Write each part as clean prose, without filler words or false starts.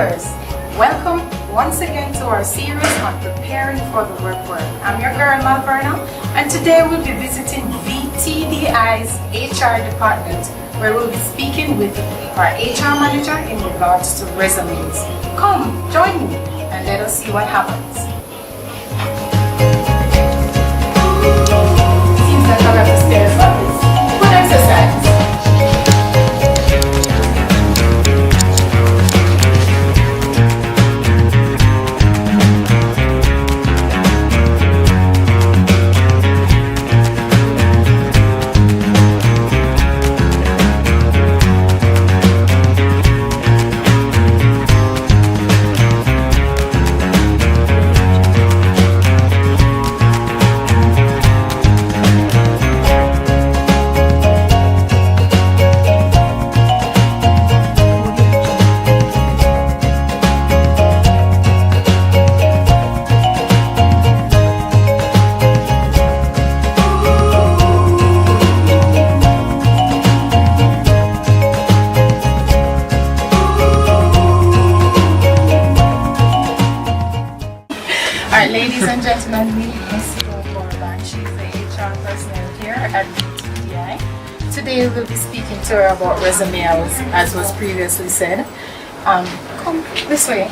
viewers, welcome once again to our series on preparing for the work world. I'm your girl Malverna, and today we'll be visiting VTDI's HR department, where we'll be speaking with our HR manager in regards to resumes. Come, join me and let us see what happens. Seems like I'll have to stare at this. Good exercise. Alright, ladies and gentlemen, meet Ms. Borban. She's the HR personnel here at VTDI. Today we'll be speaking to her about resume, as was previously said. Come this way.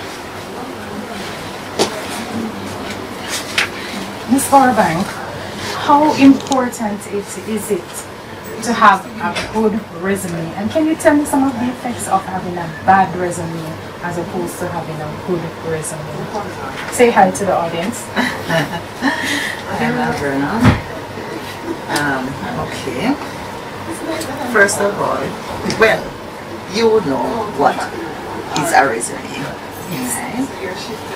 Ms. Borban, how important is it to have a good resume? And can you tell me some of the effects of having a bad resume as opposed to having a good resume? Say hi to the audience. I'm Alberna. Okay. First of all, well, you would know what is a resume, right?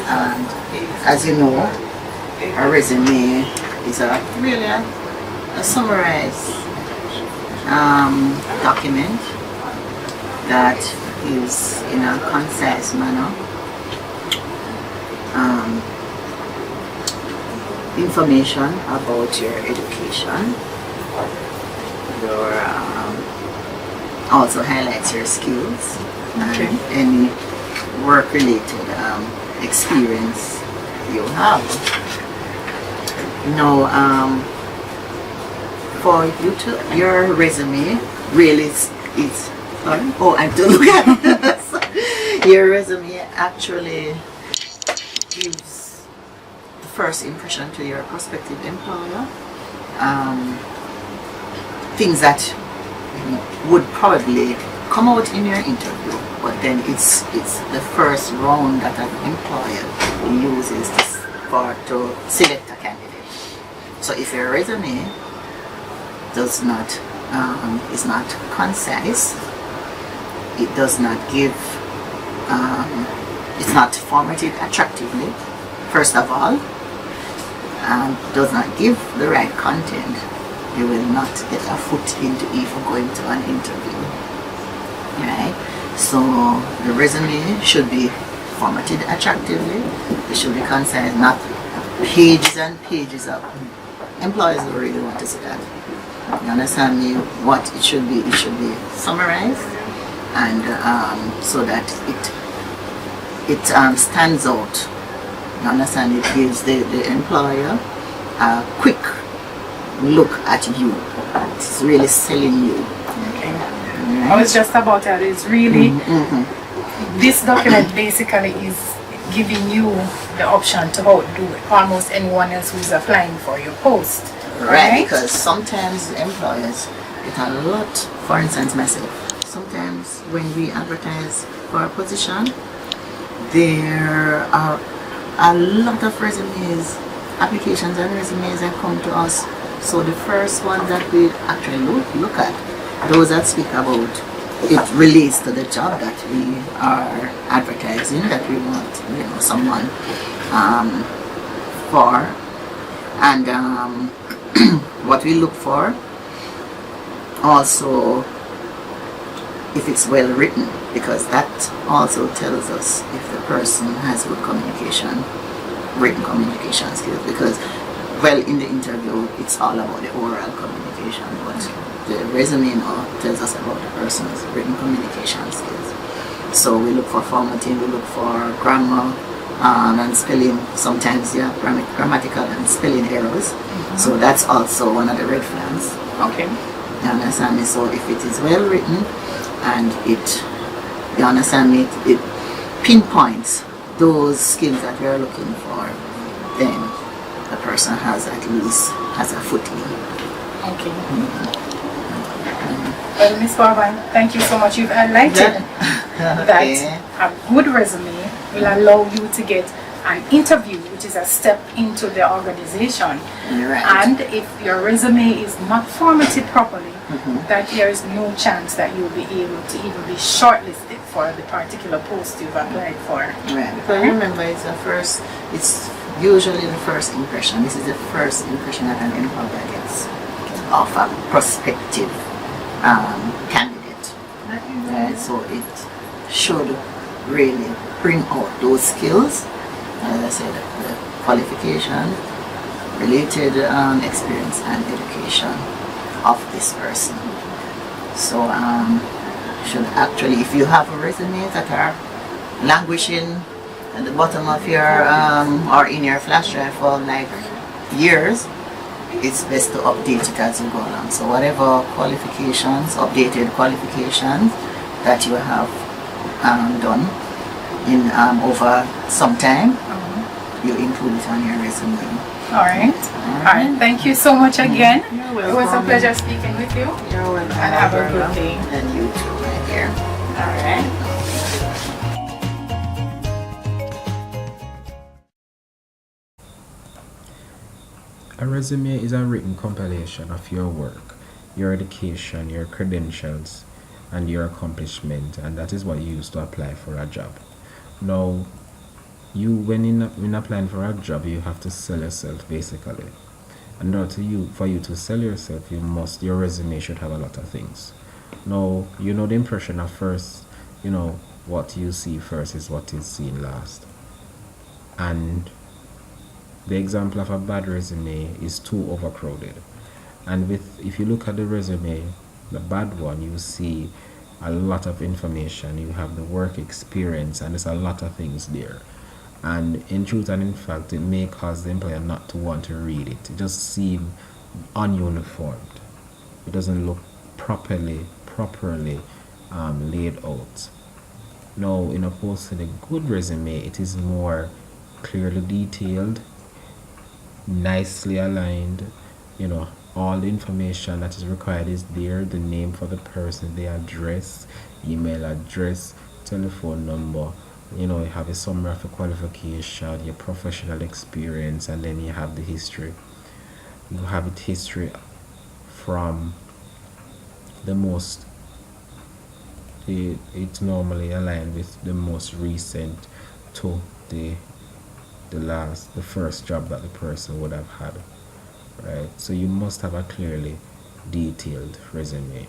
And as you know, a resume is really a summarized document that is in a concise manner information about your education. Your also highlights your skills and any work related experience you have. Now, for you to your resume really is sorry. Oh, I have to look at this. Your resume actually gives the first impression to your prospective employer. Things that would probably come out in your interview, but then it's the first round that an employer uses to select a candidate. So if your resume does not is not concise, it does not give it's not formatted attractively, first of all, and does not give the right content, you will not get a foot into even going to an interview, right? So the resume should be formatted attractively, it should be concise, not pages and pages of. Employers don't really want to see that. You understand me? What it should be summarized, and so that it stands out. You understand? It gives the employer a quick look at you. It's really selling you. Okay. Right? I was just about that. It's really this document basically is giving you the option to outdo almost anyone else who's applying for your post. Right, because sometimes employers get a lot, for instance myself, sometimes when we advertise for a position, there are a lot of resumes, applications and resumes that come to us. So the first one that we actually look at, those that speak about it relates to the job that we are advertising, that we want, someone for, and what we look for also if it's well written, because that also tells us if the person has good written communication skills, because well, in the interview it's all about the oral communication, but the resume now tells us about the person's written communication skills. So we look for formatting, we look for grammar and spelling, sometimes grammatical and spelling errors. So that's also one of the red flags. Okay. You understand me? So if it is well written and you understand me, it pinpoints those skills that we are looking for, then the person has a footing. Okay. Well, Ms. Barban, thank you so much. You've highlighted that a good resume will allow you to get an interview, which is a step into the organization. Right. And if your resume is not formatted properly, that there is no chance that you'll be able to even be shortlisted for the particular post you've applied for. Right. Because remember, it's usually the first impression. This is the first impression that an employer gets of a prospective candidate. Right? So it should really bring out those skills, as I said, the qualification, related experience and education of this person. So should actually, if you have a resume that are languishing at the bottom of your or in your flash drive for like years, it's best to update it as you go along. So whatever qualifications, updated qualifications that you have done in over some time, you include it on your resume. All right. Thank you so much again. You're welcome. It was a pleasure speaking with you. You're welcome. And have a good day. And you too, right here. All right. A resume is a written compilation of your work, your education, your credentials, and your accomplishment, and that is what you use to apply for a job. Now, when applying for a job, you have to sell yourself basically. And for you to sell yourself, your resume should have a lot of things. Now, the impression of first, what you see first is what is seen last. And the example of a bad resume is too overcrowded. And if you look at the resume, the bad one, you see a lot of information. You have the work experience, and there's a lot of things there. And in truth and in fact, it may cause the employer not to want to read it. It just seems ununiformed. It doesn't look properly laid out. Now, in opposed to the good resume, it is more clearly detailed, nicely aligned. All the information that is required is there: the name for the person, the address, email address, telephone number. You have a summary of your qualification, your professional experience, and then you have the history. You have it history from the most. It's normally aligned with the most recent to the first job that the person would have had, right? So you must have a clearly detailed resume.